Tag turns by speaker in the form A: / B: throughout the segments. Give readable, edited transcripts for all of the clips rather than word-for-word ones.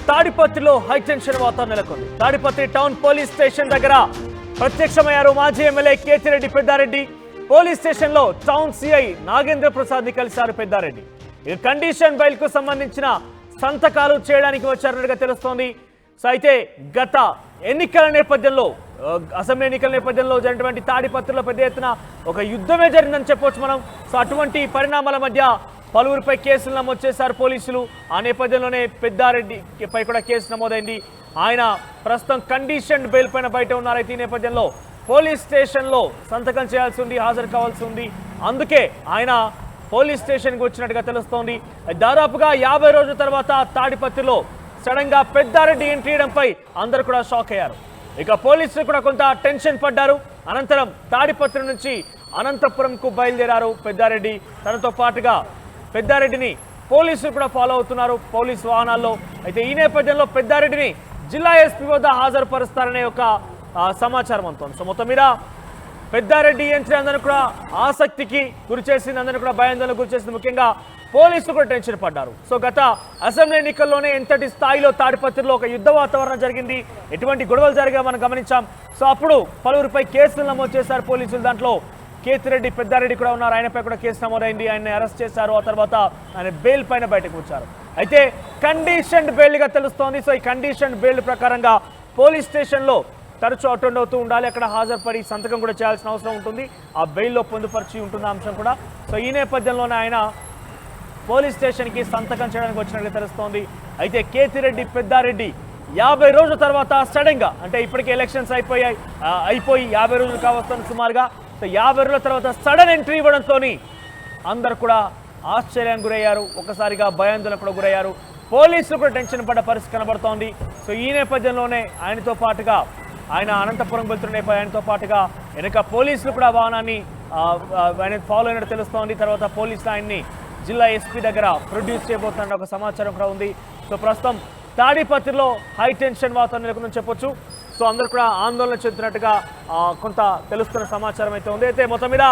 A: తాడిపత్రిలో హైటెన్షన్ వాతావరణం నెలకొంది. తాడిపత్రి టౌన్ పోలీస్ స్టేషన్ దగ్గర ప్రత్యక్షమయ్యారు మాజీ MLA Kethireddy Peddareddy. Police station లో టౌన్ సిఐ నాగేంద్ర ప్రసాద్ ని కలిశారు పెద్దారెడ్డి. ఇక కండిషన్ బెయిల్ కు సంబంధించిన సంతకాలు చేయడానికి వచ్చారన్నట్టుగా తెలుస్తోంది. సో అయితే గత ఎన్నికల నేపథ్యంలో అసెంబ్లీ ఎన్నికల నేపథ్యంలో జరిగినటువంటి తాడిపత్రిలో పెద్ద ఎత్తున ఒక యుద్ధమే జరిగిందని చెప్పొచ్చు మనం. సో అటువంటి పరిణామాల మధ్య పలువురిపై కేసులు నమోదు చేశారు పోలీసులు. ఆ నేపథ్యంలోనే పెద్దారెడ్డిపై కూడా కేసు నమోదైంది. ఆయన ప్రస్తుతం కండిషన్ బెయిల్ పైన బయట ఉన్నారు. అయితే ఈ నేపథ్యంలో పోలీస్ స్టేషన్లో సంతకం చేయాల్సి ఉంది, హాజరు కావాల్సి ఉంది. అందుకే ఆయన పోలీస్ స్టేషన్కి వచ్చినట్టుగా తెలుస్తోంది. దాదాపుగా 50 రోజుల తర్వాత తాడిపత్రిలో సడన్ గా పెద్దారెడ్డి ఎంట్రీ చేయడంపై అందరూ కూడా షాక్ అయ్యారు. ఇక పోలీసులు కూడా కొంత టెన్షన్ పడ్డారు. అనంతరం తాడిపత్రి నుంచి అనంతపురంకు బయలుదేరారు పెద్దారెడ్డి. తనతో పాటుగా పెద్దారెడ్డిని పోలీసులు కూడా ఫాలో అవుతున్నారు పోలీసు వాహనాల్లో. అయితే ఈ నేపథ్యంలో పెద్దారెడ్డిని జిల్లా ఎస్పీ వద్ద హాజరుపరుస్తారనే ఒక సమాచారం అందుతోంది. సో మొత్తం మీద పెద్దారెడ్డి ఎంట్రీ అందరూ కూడా ఆసక్తికి గురిచేసింది, అందరూ కూడా భయాందోళనకు గురిచేసింది. ముఖ్యంగా పోలీసులు కూడా టెన్షన్ పడ్డారు. సో గత అసెంబ్లీ ఎన్నికల్లోనే ఎంతటి స్థాయిలో తాడిపత్రిలో ఒక యుద్ధ వాతావరణం జరిగింది, ఎటువంటి గొడవలు జరిగా మనం గమనించాం. సో అప్పుడు పలువురిపై కేసులు నమోదు చేశారు పోలీసులు. దాంట్లో కేతిరెడ్డి పెద్దారెడ్డి కూడా ఉన్నారు. ఆయనపై కూడా కేసు నమోదైంది. ఆయన్ని అరెస్ట్ చేశారు. ఆ తర్వాత ఆయన బెయిల్ పైన బయటకు వచ్చారు. అయితే కండిషన్ బెయిల్గా తెలుస్తోంది. సో ఈ కండిషన్ బెయిల్ ప్రకారంగా పోలీస్ స్టేషన్లో తరచూ అటెండ్ అవుతూ ఉండాలి. అక్కడ హాజరుపడి సంతకం కూడా చేయాల్సిన అవసరం ఉంటుంది. ఆ బెయిల్లో పొందుపరిచి ఉంటుంది అంశం కూడా. సో ఈ నేపథ్యంలోనే ఆయన పోలీస్ స్టేషన్కి సంతకం చేయడానికి వచ్చినట్టుగా తెలుస్తోంది. అయితే కేతిరెడ్డి పెద్దారెడ్డి 50 రోజుల తర్వాత సడన్గా, అంటే ఇప్పటికే ఎలక్షన్స్ అయిపోయి 50 రోజులు కావస్తుంది సుమారుగా. సో 50 రోజుల తర్వాత సడన్ ఎంట్రీ ఇవ్వడంతో అందరు కూడా ఆశ్చర్యానికి గురయ్యారు. ఒకసారిగా భయాందోళన కూడా గురయ్యారు. పోలీసులు కూడా టెన్షన్ పడ్డ పరిస్థితి కనబడుతోంది. సో ఈ నేపథ్యంలోనే ఆయనతో పాటుగా ఆయన అనంతపురం వెళ్తున్న ఆయనతో పాటుగా వెనక పోలీసులు కూడా వాహనాన్ని ఆయన ఫాలో అయినట్టు తెలుస్తోంది. తర్వాత పోలీసులు ఆయన్ని జిల్లా ఎస్పీ దగ్గర ప్రొడ్యూస్ చేయబోతున్న ఒక సమాచారం కూడా ఉంది. సో ప్రస్తుతం తాడిపత్రిలో హై టెన్షన్ వాతావరణం నెలకొందని చెప్పొచ్చు. సో అందరూ కూడా ఆందోళన చెందుతున్నట్టుగా కొంత తెలుస్తున్న సమాచారం అయితే ఉంది. అయితే మొత్తం మీద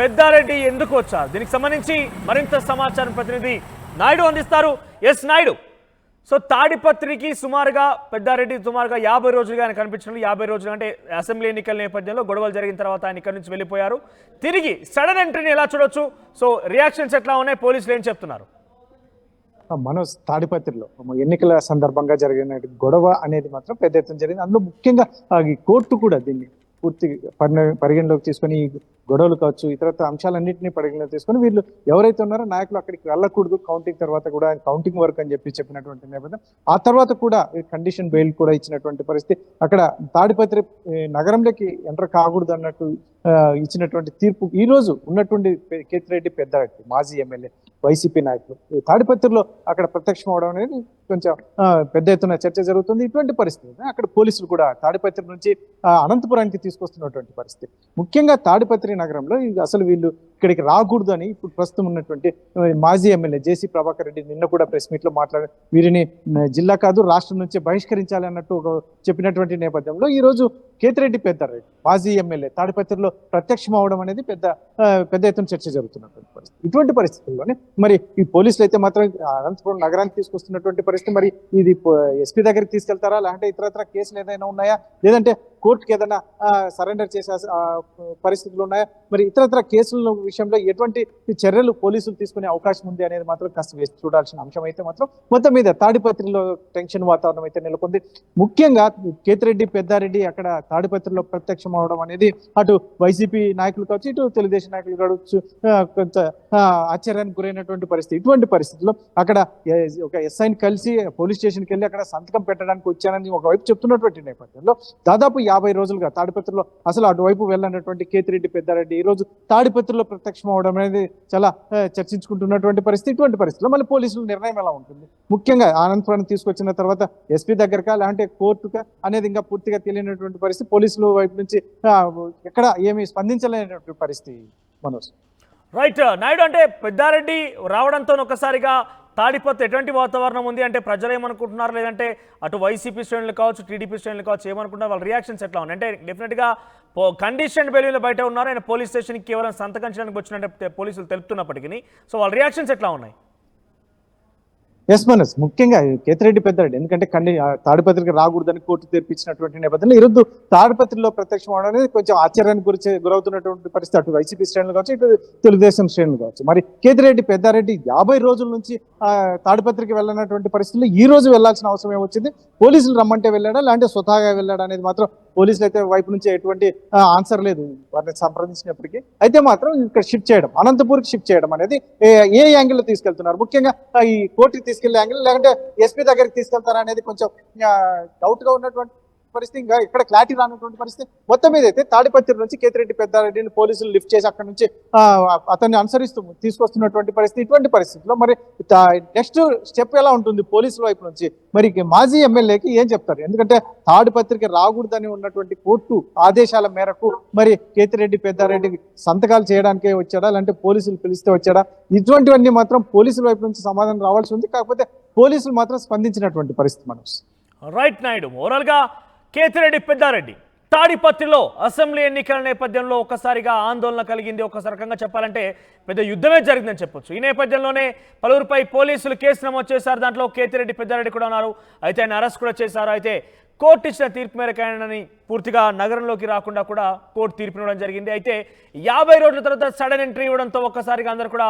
A: పెద్దారెడ్డి ఎందుకు వచ్చారు, దీనికి సంబంధించి మరింత సమాచారం ప్రతినిధి నాయుడు అందిస్తారు. ఎస్ నాయుడు, సో తాడిపత్రికి సుమారుగా పెద్దారెడ్డి 50 రోజులుగా ఆయన కనిపించినట్లు. 50 రోజులు అంటే అసెంబ్లీ ఎన్నికల నేపథ్యంలో గొడవలు జరిగిన తర్వాత ఆయన ఇక్కడి నుంచి వెళ్ళిపోయారు. తిరిగి సడన్ ఎంట్రీని ఎలా చూడొచ్చు? సో రియాక్షన్స్ ఎట్లా ఉన్నాయి, పోలీసులు ఏం చెప్తున్నారు?
B: మనోజ్, తాడిపత్రిలో ఎన్నికల సందర్భంగా జరిగిన గొడవ అనేది మాత్రం పెద్ద ఎత్తున జరిగింది. అందులో ముఖ్యంగా ఈ కోర్టు కూడా దీన్ని పూర్తి పరిగణలోకి తీసుకొని ఈ గొడవలు కావచ్చు, ఇతరత్ర అంశాలన్నింటినీ పరిగణలోకి తీసుకొని వీళ్ళు ఎవరైతే ఉన్నారో నాయకులు అక్కడికి వెళ్ళకూడదు, కౌంటింగ్ తర్వాత కూడా కౌంటింగ్ వర్క్ అని చెప్పినటువంటి నేపథ్యం. ఆ తర్వాత కూడా కండిషన్ బెయిల్ కూడా ఇచ్చినటువంటి పరిస్థితి. అక్కడ తాడిపత్రి నగరంలోకి ఎంటర్ కాకూడదు అన్నట్టు ఇచ్చినటువంటి తీర్పు ఈ రోజు ఉన్నటువంటి కేతిరెడ్డి పెద్దారెడ్డి మాజీ ఎమ్మెల్యే వైసీపీ నాయకులు తాడిపత్రిలో అక్కడ ప్రత్యక్షం అవడం అనేది కొంచెం పెద్ద ఎత్తున చర్చ జరుగుతుంది. ఇటువంటి పరిస్థితి అక్కడ పోలీసులు కూడా తాడిపత్రి నుంచి అనంతపురానికి తీసుకొస్తున్నటువంటి పరిస్థితి. ముఖ్యంగా తాడిపత్రి నగరంలో అసలు వీళ్ళు ఇక్కడికి రాకూడదు అని ఇప్పుడు ప్రస్తుతం ఉన్నటువంటి మాజీ ఎమ్మెల్యే జేసీ ప్రభాకర్ రెడ్డి నిన్న కూడా ప్రెస్ మీట్ లో మాట్లాడారు. వీరిని జిల్లా కాదు రాష్ట్రం నుంచి బహిష్కరించాలి అన్నట్టు చెప్పినటువంటి నేపథ్యంలో ఈ రోజు కేతిరెడ్డి పెద్దారెడ్డి మాజీ ఎమ్మెల్యే తాడిపత్రిలో ప్రత్యక్షం అవడం అనేది పెద్ద ఎత్తున చర్చ జరుగుతున్నటువంటి పరిస్థితి. ఇటువంటి పరిస్థితుల్లోనే మరి ఈ పోలీసులు అయితే మాత్రం అనంతపురం నగరానికి తీసుకొస్తున్నటువంటి పరిస్థితి. మరి ఇది ఎస్పీ దగ్గరికి తీసుకెళ్తారా, లేదంటే ఇతరత్ర కేసులు ఏదైనా ఉన్నాయా, లేదంటే కోర్టుకి ఏదైనా సరెండర్ చేసే పరిస్థితులు ఉన్నాయా, మరి ఇతరత్ర కేసుల విషయంలో ఎటువంటి చర్యలు పోలీసులు తీసుకునే అవకాశం ఉంది అనేది మాత్రం కాస్త వేసి చూడాల్సిన అంశం అయితే మాత్రం మొత్తం మీద తాడిపత్రిలో టెన్షన్ వాతావరణం అయితే నెలకొంది. ముఖ్యంగా కేతిరెడ్డి పెద్దారెడ్డి అక్కడ తాడిపత్రిలో ప్రత్యక్షం అవడం అనేది అటు వైసీపీ నాయకులు కావచ్చు, ఇటు తెలుగుదేశం నాయకులు కావచ్చు కొంత ఆశ్చర్యానికి గురైనటువంటి పరిస్థితి. ఇటువంటి పరిస్థితుల్లో అక్కడ ఒక ఎస్ఐని కలిసి పోలీస్ స్టేషన్కి వెళ్ళి అక్కడ సంతకం పెట్టడానికి వచ్చానని ఒకవైపు చెప్తున్నటువంటి నేపథ్యంలో దాదాపు 50 రోజులుగా తాడిపత్రిలో అసలు అటువైపు వెళ్ళినటువంటి కేతిరెడ్డి పెద్దారెడ్డి ఈ రోజు తాడిపత్రిలో ప్రత్యక్షం అవడం అనేది చాలా చర్చించుకుంటున్నటువంటి పరిస్థితి. ఇటువంటి పరిస్థితుల్లో మళ్ళీ పోలీసుల నిర్ణయం ఎలా ఉంటుంది, ముఖ్యంగా అనంతపురాన్ని తీసుకొచ్చిన తర్వాత ఎస్పీ దగ్గరకా లేదంటే కోర్టుకా అనేది ఇంకా పూర్తిగా తెలియనటువంటి పరిస్థితి. పోలీసుల వైపు నుంచి ఎక్కడ ఏమి స్పందించలేనటువంటి పరిస్థితి. మనోజ్,
A: రైట్ నాయుడు, అంటే పెద్దారెడ్డి రావడంతో ఒక్కసారిగా తాడిపత్రి ఎటువంటి వాతావరణం ఉంది అంటే ప్రజలు ఏమనుకుంటున్నారు, లేదంటే అటు వైసీపీ శ్రేణులు కావచ్చు, టీడీపీ శ్రేణులు కావచ్చు ఏమనుకుంటున్నారు, వాళ్ళ రియాక్షన్స్ ఎట్లా ఉన్నాయి? అంటే డెఫినెట్గా కండిషన్ బెయిల్ బయట ఉన్నారు, ఆయన పోలీస్ స్టేషన్కి కేవలం సంతకం చేయడానికి వచ్చినట్టు పోలీసులు తెలుపుతున్నప్పటికీ సో వాళ్ళ రియాక్షన్స్ ఎట్లా ఉన్నాయి?
B: ఎస్ మనస్ ముఖ్యంగా కేతిరెడ్డి పెద్దారెడ్డి ఎందుకంటే తాడిపత్రికి రాకూడదని కోర్టు తీర్పిచ్చినటువంటి నేపథ్యంలో ఈరోజు తాడిపత్రిలో ప్రత్యక్షం అవడం అనేది కొంచెం ఆశ్చర్యానికి గురవుతున్నటువంటి పరిస్థితి అటు వైసీపీ శ్రేణులు కావచ్చు ఇటు తెలుగుదేశం శ్రేణులు కావచ్చు. మరి కేతిరెడ్డి పెద్దారెడ్డి 50 రోజుల నుంచి తాడిపత్రికి వెళ్ళినటువంటి పరిస్థితుల్లో ఈ రోజు వెళ్లాల్సిన అవసరం ఏమొచ్చింది? పోలీసులు రమ్మంటే వెళ్ళాడా లేదంటే స్వతహాగా వెళ్ళాడా అనేది మాత్రం పోలీసులు అయితే వైపు నుంచి ఎటువంటి ఆన్సర్ లేదు వారిని సంప్రదించినప్పటికీ. అయితే మాత్రం ఇక్కడ షిఫ్ట్ చేయడం, అనంతపూర్కి షిఫ్ట్ చేయడం అనేది ఏ యాంగిల్లో తీసుకెళ్తున్నారు? ముఖ్యంగా ఈ కోర్టుకి తీసుకెళ్లే యాంగిల్ లేదంటే ఎస్పీ దగ్గరికి తీసుకెళ్తారా అనేది కొంచెం డౌట్ గా ఉన్నటువంటి పరిస్థితి. ఇంకా ఇక్కడ క్లారిటీ రానటువంటి పరిస్థితి. మొత్తం మీద అయితే తాడిపత్రి నుంచి కేతిరెడ్డి పెద్దారెడ్డిని పోలీసులు లిఫ్ట్ చేసి అక్కడ నుంచి అతన్ని అనుసరిస్తూ తీసుకొస్తున్నటువంటి పరిస్థితి. ఇటువంటి పరిస్థితిలో మరి నెక్స్ట్ స్టెప్ ఎలా ఉంటుంది పోలీసుల వైపు నుంచి? మరి మాజీ ఎమ్మెల్యేకి ఏం చెప్తారు? ఎందుకంటే తాడిపత్రికి రాకూడదని ఉన్నటువంటి కోర్టు ఆదేశాల మేరకు మరి కేతిరెడ్డి పెద్దారెడ్డి సంతకాలు చేయడానికే వచ్చాడా లేదంటే పోలీసులు పిలిస్తే వచ్చాడా? ఇటువంటివన్నీ మాత్రం పోలీసుల వైపు నుంచి సమాధానం రావాల్సి ఉంది. కాకపోతే పోలీసులు మాత్రం స్పందించినటువంటి పరిస్థితి మనోజ్.
A: రైట్ నాయుడు, ఓవరాల్గా కేతిరెడ్డి పెద్దారెడ్డి తాడిపత్రిలో అసెంబ్లీ ఎన్నికల నేపథ్యంలో ఒక్కసారిగా ఆందోళన కలిగింది. ఒక్కసారి రకంగా చెప్పాలంటే పెద్ద యుద్ధమే జరిగిందని చెప్పొచ్చు. ఈ నేపథ్యంలోనే పలువురిపై పోలీసులు కేసు నమోదు చేశారు. దాంట్లో కేతిరెడ్డి పెద్దారెడ్డి కూడా ఉన్నారు. అయితే ఆయన అరెస్ట్ కూడా చేశారు. అయితే కోర్టు ఇచ్చిన తీర్పు మేరకు ఆయనని పూర్తిగా నగరంలోకి రాకుండా కూడా కోర్టు తీర్పు ఇవ్వడం జరిగింది. అయితే 50 రోజుల తర్వాత సడన్ ఎంట్రీ ఇవ్వడంతో ఒక్కసారిగా అందరూ కూడా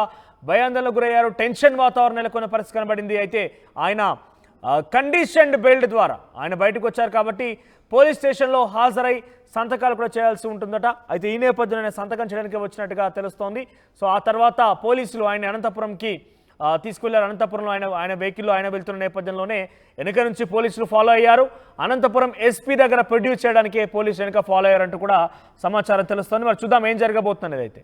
A: భయాందోళనకు గురయ్యారు. టెన్షన్ వాతావరణం నెలకొన్న పరిస్థితి కనబడింది. అయితే ఆయన కండిషన్డ్ బెయిల్ ద్వారా ఆయన బయటకు వచ్చారు కాబట్టి పోలీస్ స్టేషన్లో హాజరై సంతకాలు కూడా చేయాల్సి ఉంటుందట. అయితే ఈ నేపథ్యంలో ఆయన సంతకం చేయడానికి వచ్చినట్టుగా తెలుస్తోంది. సో ఆ తర్వాత పోలీసులు ఆయన అనంతపురంకి తీసుకెళ్లారు. అనంతపురంలో ఆయన వెహికల్లో ఆయన వెళ్తున్న నేపథ్యంలోనే వెనుక నుంచి పోలీసులు ఫాలో అయ్యారు. అనంతపురం ఎస్పీ దగ్గర ప్రొడ్యూస్ చేయడానికి పోలీసులు వెనుక ఫాలో అయ్యారంటూ కూడా సమాచారం తెలుస్తోంది. మరి చూద్దాం ఏం జరగబోతున్నది అయితే.